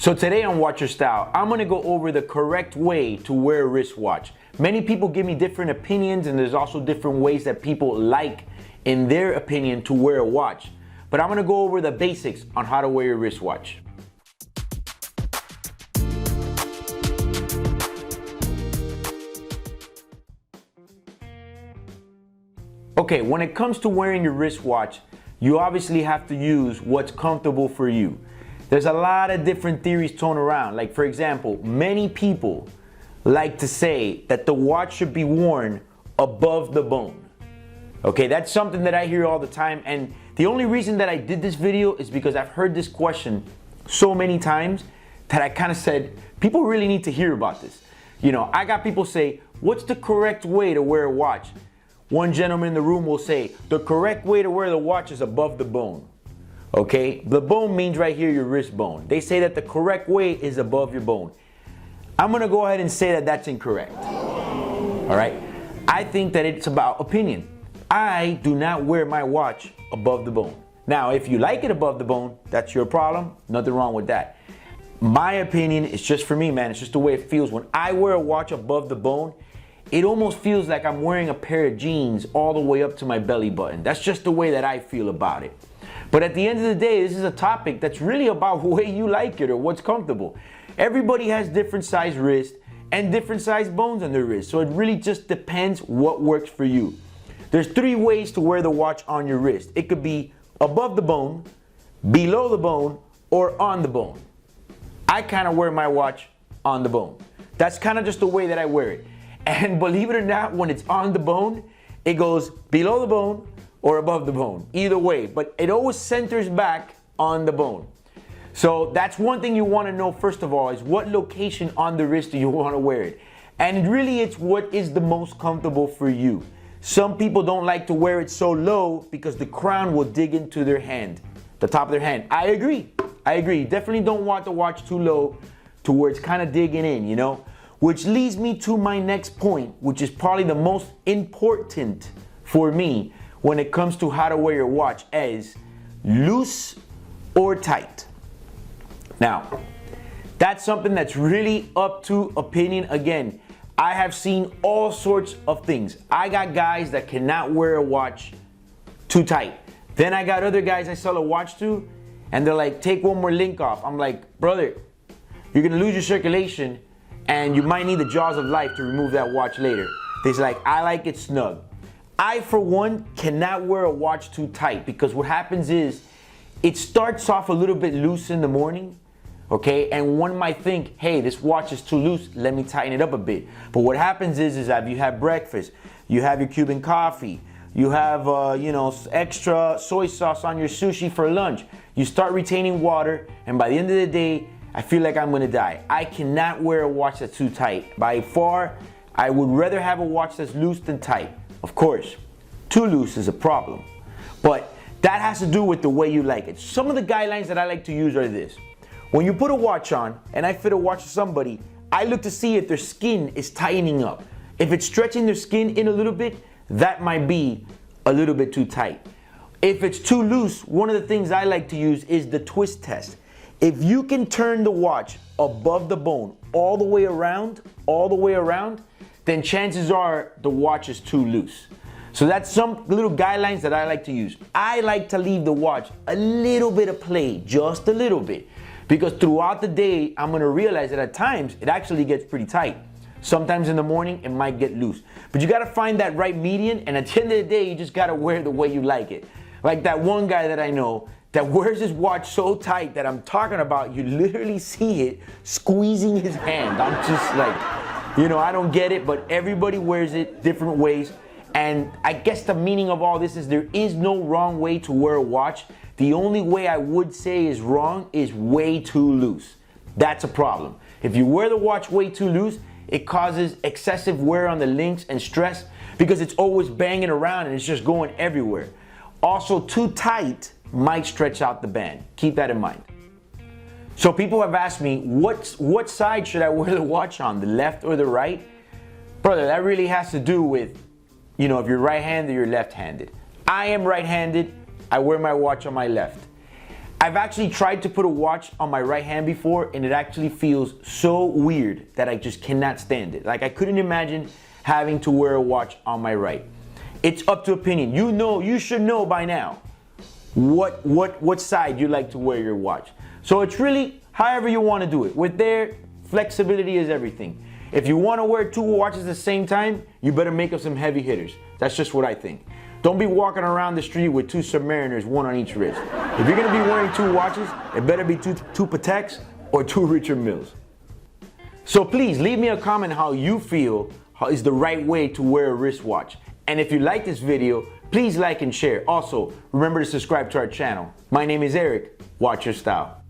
So today on Watch Your Style, I'm gonna go over the correct way to wear a wristwatch. Many people give me different opinions, and there's also different ways that people like, in their opinion, to wear a watch. But I'm gonna go over the basics on how to wear your wristwatch. Okay, when it comes to wearing your wristwatch, you obviously have to use what's comfortable for you. There's a lot of different theories thrown around. Like, for example, many people like to say that the watch should be worn above the bone. Okay, that's something that I hear all the time, and the only reason that I did this video is because I've heard this question so many times that I kind of said, people really need to hear about this. You know, I got people say, what's the correct way to wear a watch? One gentleman in the room will say, the correct way to wear the watch is above the bone. Okay, the bone means right here your wrist bone. They say that the correct way is above your bone. I'm gonna go ahead and say that that's incorrect. All right, I think that it's about opinion. I do not wear my watch above the bone. Now, if you like it above the bone, that's your problem. Nothing wrong with that. My opinion is just for me, man. It's just the way it feels. When I wear a watch above the bone, it almost feels like I'm wearing a pair of jeans all the way up to my belly button. That's just the way that I feel about it. But at the end of the day, this is a topic that's really about the way you like it or what's comfortable. Everybody has different size wrists and different size bones on their wrist. So it really just depends what works for you. There's 3 ways to wear the watch on your wrist. It could be above the bone, below the bone, or on the bone. I kind of wear my watch on the bone. That's kind of just the way that I wear it. And believe it or not, when it's on the bone, it goes below the bone or above the bone, either way, but it always centers back on the bone. So that's one thing you want to know first of all, is what location on the wrist do you want to wear it? And really it's what is the most comfortable for you. Some people don't like to wear it so low because the crown will dig into their hand, the top of their hand. I agree. You definitely don't want the watch too low to where it's kind of digging in, you know? Which leads me to my next point, which is probably the most important for me when it comes to how to wear your watch, is loose or tight. Now, that's something that's really up to opinion. Again, I have seen all sorts of things. I got guys that cannot wear a watch too tight. Then I got other guys I sell a watch to, and they're like, take one more link off. I'm like, brother, you're gonna lose your circulation, and you might need the jaws of life to remove that watch later. They're like, I like it snug. I, for one, cannot wear a watch too tight, because what happens is it starts off a little bit loose in the morning, okay? And one might think, hey, this watch is too loose, let me tighten it up a bit. But what happens is that you have breakfast, you have your Cuban coffee, you have extra soy sauce on your sushi for lunch. You start retaining water, and by the end of the day, I feel like I'm gonna die. I cannot wear a watch that's too tight. By far, I would rather have a watch that's loose than tight. Of course, too loose is a problem, but that has to do with the way you like it. Some of the guidelines that I like to use are this. When you put a watch on, and I fit a watch to somebody, I look to see if their skin is tightening up. If it's stretching their skin in a little bit, that might be a little bit too tight. If it's too loose, one of the things I like to use is the twist test. If you can turn the watch above the bone all the way around, then chances are the watch is too loose. So that's some little guidelines that I like to use. I like to leave the watch a little bit of play, just a little bit, because throughout the day, I'm gonna realize that at times it actually gets pretty tight. Sometimes in the morning, it might get loose. But you gotta find that right median, and at the end of the day, you just gotta wear the way you like it. Like that one guy that I know that wears his watch so tight that I'm talking about, you literally see it squeezing his hand. I'm just like, I don't get it, but everybody wears it different ways. And I guess the meaning of all this is there is no wrong way to wear a watch. The only way I would say is wrong is way too loose. That's a problem. If you wear the watch way too loose, it causes excessive wear on the links and stress because it's always banging around and it's just going everywhere. Also, too tight might stretch out the band. Keep that in mind. So people have asked me, what side should I wear the watch on, the left or the right? Brother, that really has to do with, if you're right-handed or you're left-handed. I am right-handed. I wear my watch on my left. I've actually tried to put a watch on my right hand before, and it actually feels so weird that I just cannot stand it. Like, I couldn't imagine having to wear a watch on my right. It's up to opinion. You should know by now what side you like to wear your watch. So it's really however you want to do it. With there, flexibility is everything. If you want to wear two watches at the same time, you better make up some heavy hitters. That's just what I think. Don't be walking around the street with two Submariners, one on each wrist. If you're going to be wearing two watches, it better be two Pateks or two Richard Milles. So please leave me a comment how you feel is the right way to wear a wristwatch. And if you like this video, please like and share. Also, remember to subscribe to our channel. My name is Eric. Watch your style.